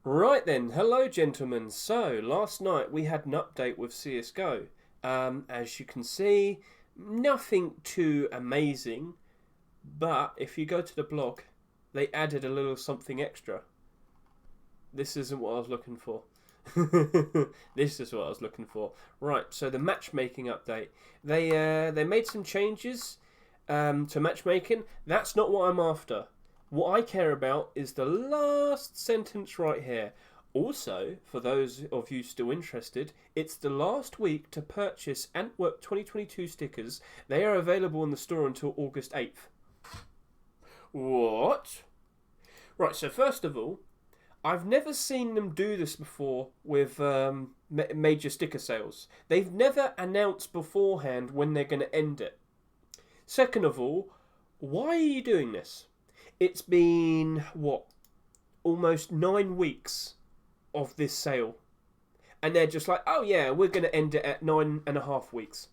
Right then, hello gentlemen. So, last night we had an update with CSGO. As you can see, nothing too amazing, but if you go to the blog, they added a little something extra. This isn't what I was looking for. This is what I was looking for. Right, so the matchmaking update. They made some changes to matchmaking. That's not what I'm after. What I care about is the last sentence right here. Also, for those of you still interested, it's the last week to purchase Antwerp 2022 stickers. They are available in the store until August 8th. What? Right, so first of all, I've never seen them do this before with major sticker sales. They've never announced beforehand when they're going to end it. Second of all, why are you doing this? It's been, what, almost 9 weeks of this sale. And they're just like, oh yeah, we're going to end it at 9.5 weeks.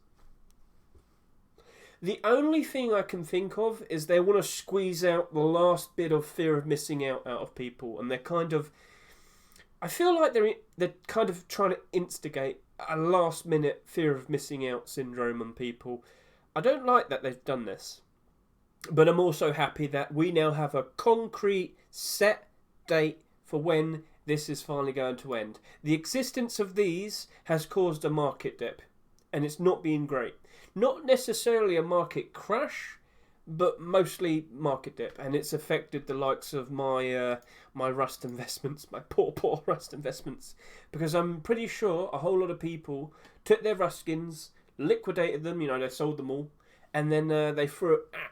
The only thing I can think of is they want to squeeze out the last bit of fear of missing out of people. And they're kind of... I feel like they're kind of trying to instigate a last minute fear of missing out syndrome on people. I don't like that they've done this. But I'm also happy that we now have a concrete set date for when this is finally going to end. The existence of these has caused a market dip, and it's not been great. Not necessarily a market crash, but mostly market dip, and it's affected the likes of my Rust investments, my poor Rust investments, because I'm pretty sure a whole lot of people took their Rust skins, liquidated them, they sold them all, and then they threw it at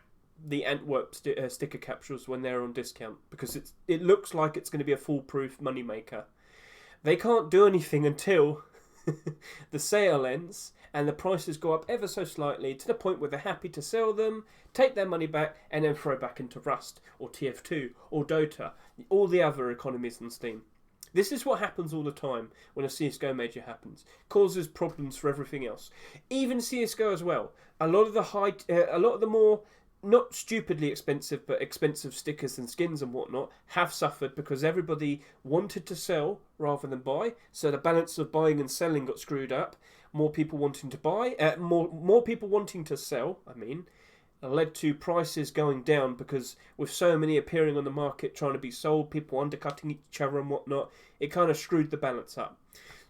the Antwerp sticker capsules when they're on discount, because it looks like it's going to be a foolproof moneymaker. They can't do anything until the sale ends and the prices go up ever so slightly to the point where they're happy to sell them, take their money back, and then throw back into Rust or TF2 or Dota, all the other economies on Steam. This is what happens all the time when a CSGO major happens. Causes problems for everything else. Even CSGO as well. A lot of the more not stupidly expensive, but expensive stickers and skins and whatnot have suffered because everybody wanted to sell rather than buy. So the balance of buying and selling got screwed up. More people wanting to buy, more people wanting to sell, led to prices going down because with so many appearing on the market trying to be sold, people undercutting each other and whatnot, it kind of screwed the balance up.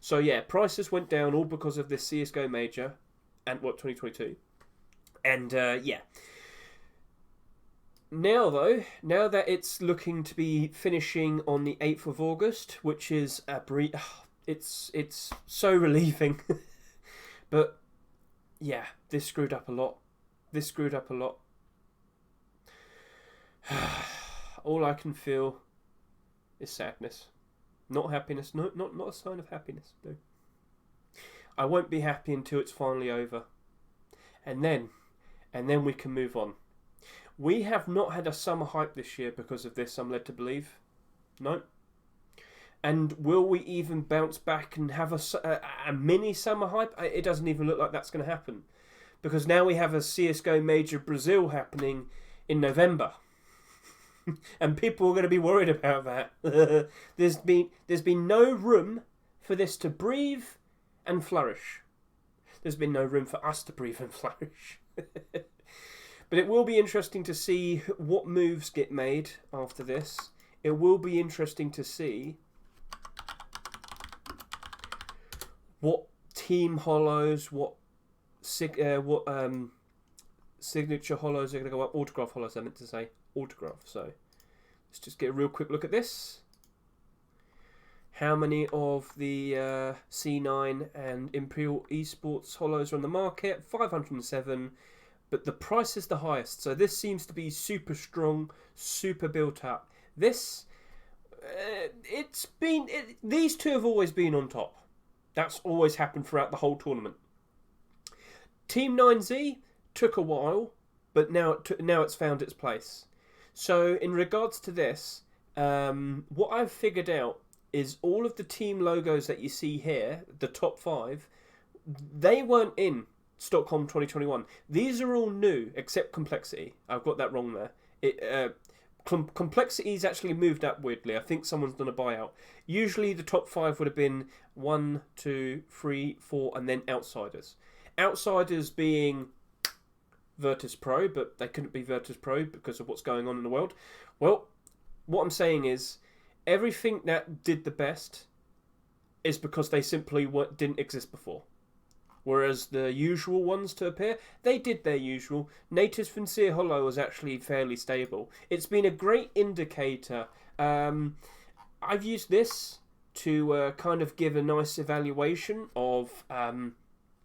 So yeah, prices went down all because of this CSGO major, Antwerp 2022. And yeah. Now that it's looking to be finishing on the 8th of August, which is it's so relieving. But yeah, this screwed up a lot. All I can feel is sadness. Not happiness. No, not a sign of happiness. No. I won't be happy until it's finally over. And then we can move on. We have not had a summer hype this year because of this, I'm led to believe. No. And will we even bounce back and have a mini summer hype? It doesn't even look like that's going to happen. Because now we have a CSGO Major Brazil happening in November. And people are going to be worried about that. There's been no room for this to breathe and flourish. There's been no room for us to breathe and flourish. But it will be interesting to see what moves get made after this. It will be interesting to see what team hollows, what signature hollows are going to go up. Autograph hollows, I meant to say. Autograph. So let's just get a real quick look at this. How many of the C9 and Imperial Esports hollows are on the market? 507. But the price is the highest. So this seems to be super strong, super built up. This, these two have always been on top. That's always happened throughout the whole tournament. Team 9Z took a while, but now it's found its place. So in regards to this, what I've figured out is all of the team logos that you see here, the top 5, they weren't in Stockholm 2021. These are all new, except Complexity. I've got that wrong there. Complexity's actually moved up weirdly. I think someone's done a buyout. Usually the top 5 would have been 1, 2, 3, 4, and then Outsiders. Outsiders being Virtus Pro, but they couldn't be Virtus Pro because of what's going on in the world. Well, what I'm saying is, everything that did the best is because they simply didn't exist before. Whereas the usual ones to appear, they did their usual. Nature's Sincere Hollow was actually fairly stable. It's been a great indicator. I've used this to kind of give a nice evaluation of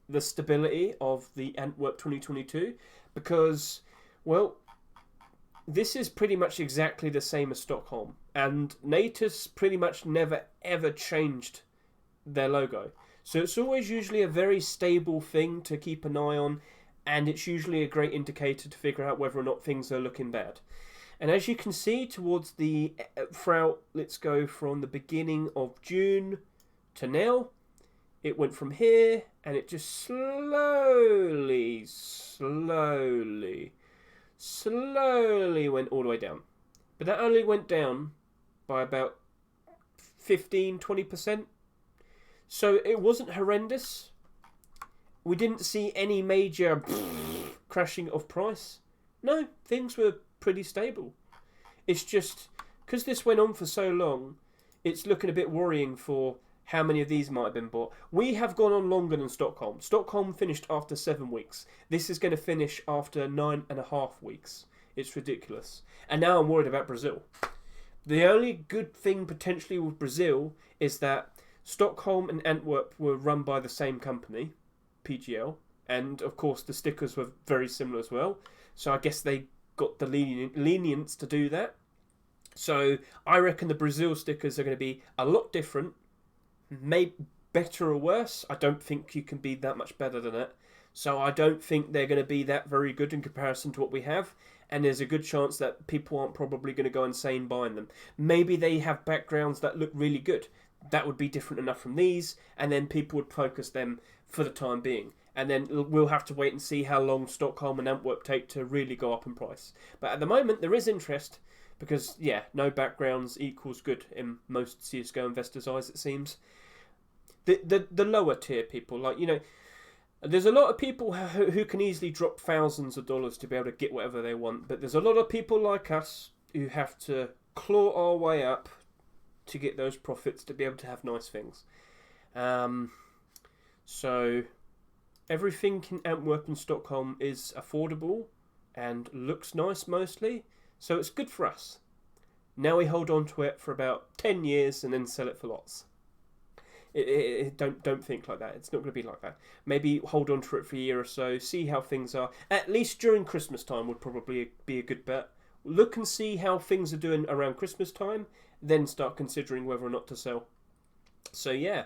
the stability of the Antwerp 2022 because, well, this is pretty much exactly the same as Stockholm. And Nature's pretty much never ever changed their logo. So it's always usually a very stable thing to keep an eye on, and it's usually a great indicator to figure out whether or not things are looking bad. And as you can see, towards the throughout, let's go from the beginning of June to now, it went from here, and it just slowly went all the way down. But that only went down by about 15-20%. So it wasn't horrendous. We didn't see any major crashing of price. No, things were pretty stable. It's just, because this went on for so long, it's looking a bit worrying for how many of these might have been bought. We have gone on longer than Stockholm. Stockholm finished after 7 weeks. This is going to finish after 9.5 weeks. It's ridiculous. And now I'm worried about Brazil. The only good thing potentially with Brazil is that Stockholm and Antwerp were run by the same company, PGL, and of course the stickers were very similar as well. So I guess they got the lenience to do that. So I reckon the Brazil stickers are going to be a lot different, maybe better or worse. I don't think you can be that much better than it. So I don't think they're going to be that very good in comparison to what we have. And there's a good chance that people aren't probably going to go insane buying them. Maybe they have backgrounds that look really good. That would be different enough from these, and then people would focus them for the time being. And then we'll have to wait and see how long Stockholm and Antwerp take to really go up in price. But at the moment, there is interest, because, yeah, no backgrounds equals good in most CSGO investors' eyes, it seems. The lower tier people, like, you know, there's a lot of people who can easily drop thousands of dollars to be able to get whatever they want, but there's a lot of people like us who have to claw our way up to get those profits to be able to have nice things. So everything in Antwerp and Stockholm is affordable and looks nice mostly, so it's good for us. Now we hold on to it for about 10 years and then sell it for lots. Don't think like that. It's not going to be like that. Maybe hold on to it for a year or so, see how things are. At least during Christmas time would probably be a good bet. Look and see how things are doing around Christmas time, then start considering whether or not to sell. So yeah,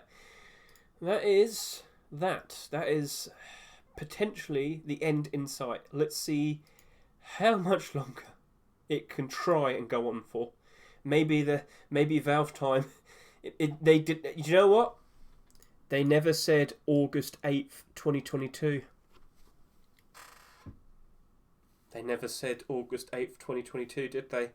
that is that. That is potentially the end in sight. Let's see how much longer it can try and go on for. Maybe Valve time. They did. You know what? They never said August 8th, 2022. They never said August 8th, 2022, did they?